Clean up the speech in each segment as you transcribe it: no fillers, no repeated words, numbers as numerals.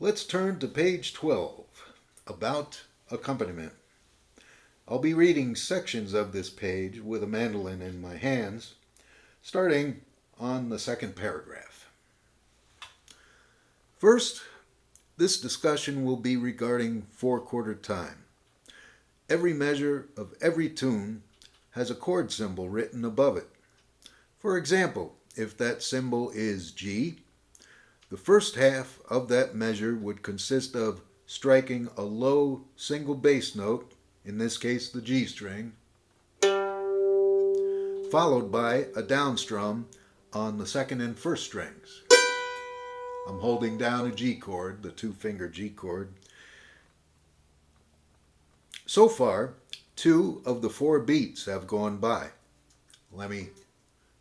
Let's turn to page 12, about accompaniment. I'll be reading sections of this page with a mandolin in my hands, starting on the second paragraph. First, this discussion will be regarding 4/4 time. Every measure of every tune has a chord symbol written above it. For example, if that symbol is G, the first half of that measure would consist of striking a low single bass note, in this case the G string, followed by a down strum on the second and first strings. I'm holding down a G chord, the 2-finger G chord. So far, 2 of the 4 beats have gone by. Let me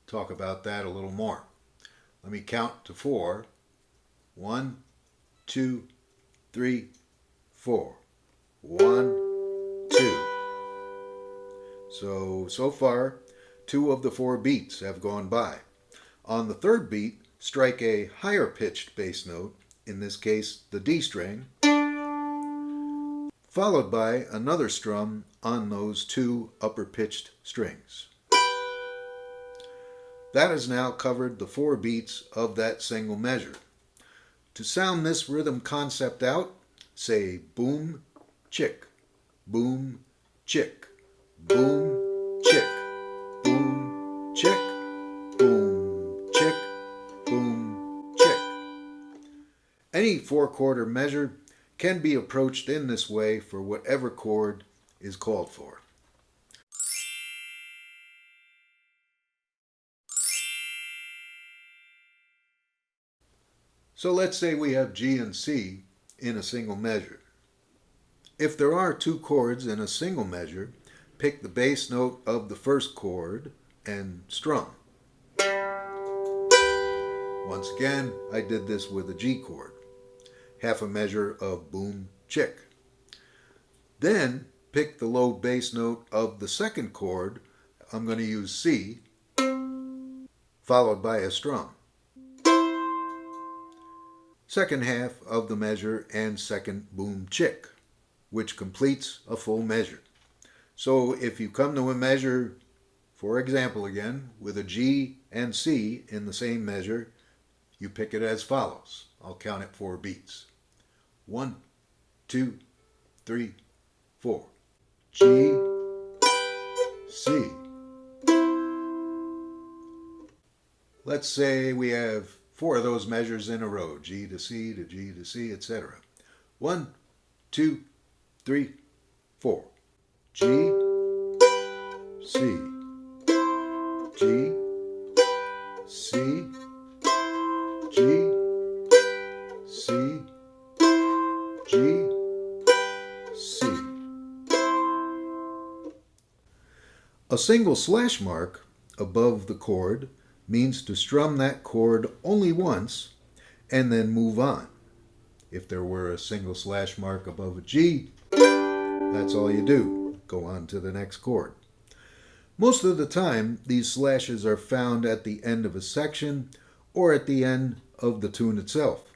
talk about that a little more. Let me count to 4. 1, 2, 3, 4. 1, 2. So far, 2 of the 4 beats have gone by. On the third beat, strike a higher pitched bass note, in this case the D string, followed by another strum on those 2 upper pitched strings. That has now covered the 4 beats of that single measure. To sound this rhythm concept out, say boom, chick, boom, chick, boom, chick, boom, chick, boom, chick, boom, chick. Any 4/4 measure can be approached in this way for whatever chord is called for. So let's say we have G and C in a single measure. If there are 2 chords in a single measure, pick the bass note of the first chord and strum. Once again, I did this with a G chord, half a measure of boom, chick. Then pick the low bass note of the second chord, I'm going to use C, followed by a strum. Second half of the measure and second boom, chick, which completes a full measure. So if you come to a measure, for example again, with a G and C in the same measure, you pick it as follows. I'll count it 4 beats. 1, 2, 3, 4. G, C. Let's say we have 4 of those measures in a row, G to C to G to C, etc. 1, 2, 3, 4. G, C, G, C, G, C, G, C. A single slash mark above the chord means to strum that chord only once and then move on. If there were a single slash mark above a G, that's all you do. Go on to the next chord. Most of the time, these slashes are found at the end of a section or at the end of the tune itself.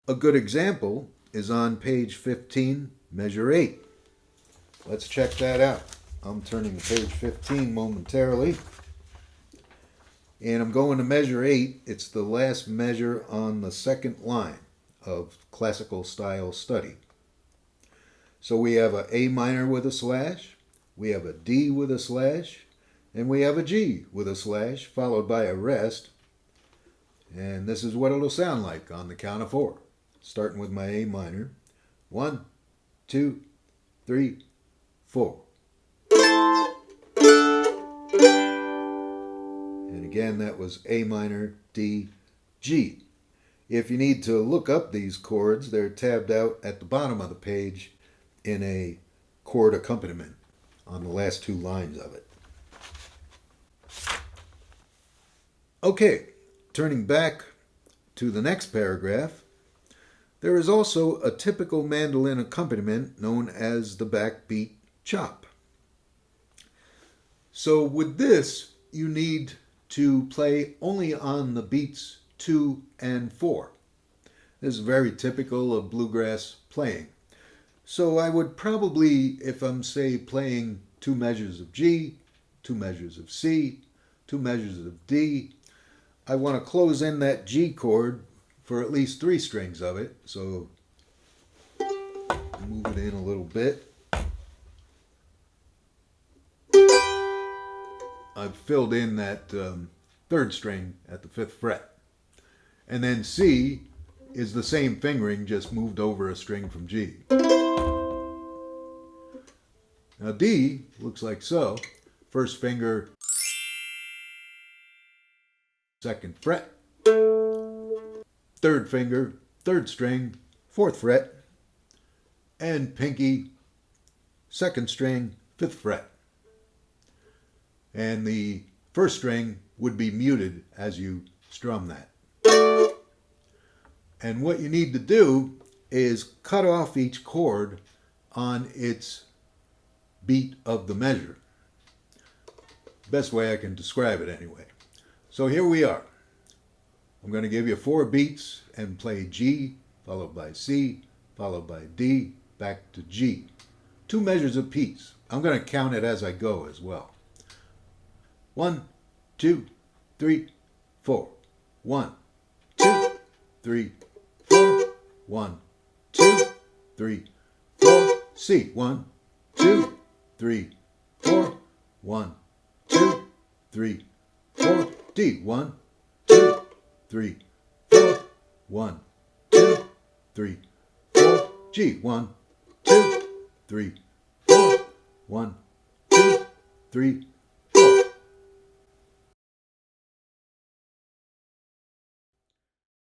A good example is on page 15, measure 8. Let's check that out. I'm turning to page 15 momentarily. And I'm going to measure 8. It's the last measure on the second line of classical style study. So we have a A minor with a slash, we have a D with a slash, and we have a G with a slash, followed by a rest. And this is what it'll sound like on the count of 4. Starting with my A minor. 1, 2, 3, 4. And again, that was A minor, D, G. If you need to look up these chords, they're tabbed out at the bottom of the page in a chord accompaniment on the last 2 lines of it. Okay, turning back to the next paragraph, there is also a typical mandolin accompaniment known as the backbeat chop. So with this, you need to play only on the beats 2 and 4. This is very typical of bluegrass playing. So I would probably, if I'm, say, playing 2 measures of G, 2 measures of C, 2 measures of D, I want to close in that G chord for at least 3 strings of it. So move it in a little bit. I've filled in that 3rd string at the 5th fret. And then C is the same fingering, just moved over a string from G. Now D looks like so. 1st finger, 2nd fret. 3rd finger, 3rd string, 4th fret. And pinky, 2nd string, 5th fret. And the 1st string would be muted as you strum that. And what you need to do is cut off each chord on its beat of the measure. Best way I can describe it anyway. So here we are. I'm going to give you 4 beats and play G, followed by C, followed by D, back to G. 2 measures apiece. I'm going to count it as I go as well. 1, 2, 3, 4. 1, 2, 3, 4. 1, 2, 3, 4. C. 1, 2, 3, 4. 1, 2, 3, 4. D. 1, 2, 3, 4. 1, 2, 3, 4. G. 1, 2, 3, 4. 1, 2, 3,